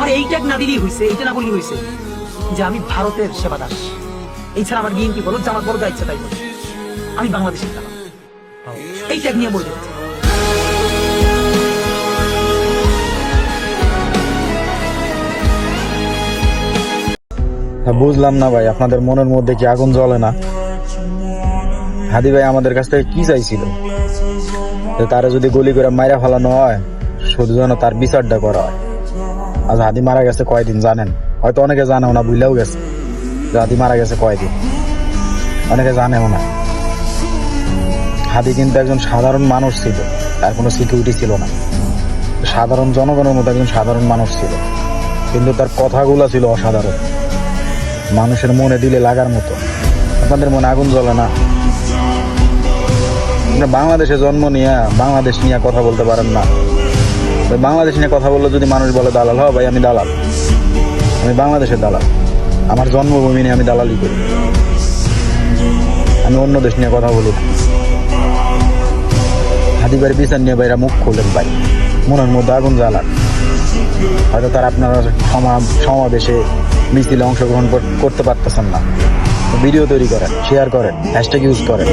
আমার এই ট্যাগ না দিলেই হয়েছে, এইটা না বললেই হয়েছে যে আমি ভারতের সেবা দাস। এছাড়া আমার বিএনপি বলো, জামাত বলো, যা ইচ্ছা তাই বলো, আমি বাংলাদেশের দালাল। এই ট্যাগ নিয়ে বলতে হচ্ছে। বুঝলাম না ভাই, আপনাদের মনের মধ্যে কি আগুন জ্বলে না? হাদি ভাই আমাদের কাছ থেকে কি চাইছিল? যে তারা যদি গুলি করে মাইরা ফেলানো হয়, শুধু যেন তার বিচারটা করা হয়। আজ হাদি মারা গেছে কয়দিন জানেন? হয়তো অনেকে জানেও না, ভুলেও গেছে যে হাদি মারা গেছে কয়দিন, অনেকে জানেও না। হাদি কিন্তু একজন সাধারণ মানুষ ছিল, তার কোনো সিকিউরিটি ছিল না, সাধারণ জনগণের মতো একজন সাধারণ মানুষ ছিল, কিন্তু তার কথাগুলো ছিল অসাধারণ, মানুষের মনে দিলে লাগার মতো। আপনাদের মনে আগুন জ্বলে না? বাংলাদেশে জন্ম নিয়ে বাংলাদেশ নিয়ে কথা বলতে পারেন না? বাংলাদেশ নিয়ে কথা বললে যদি মানুষ বলে দালাল, ভাই আমি দালাল, আমি বাংলাদেশের দালাল, আমার জন্মভূমি নিয়ে আমি দালালি করি, আমি অন্য দেশ নিয়ে কথা বলি না। হাদিবাড়ি বিচার নিয়ে ভাইরা মুখ খোলেন ভাই, মনের মধ্যে আগুন জ্বালান। হয়তো তারা আপনারা সমাবেশে মিছিলে অংশগ্রহণ করতে পারতেছেন না, ভিডিও তৈরি করেন, শেয়ার করেন, হ্যাশট্যাগ ইউজ করেন।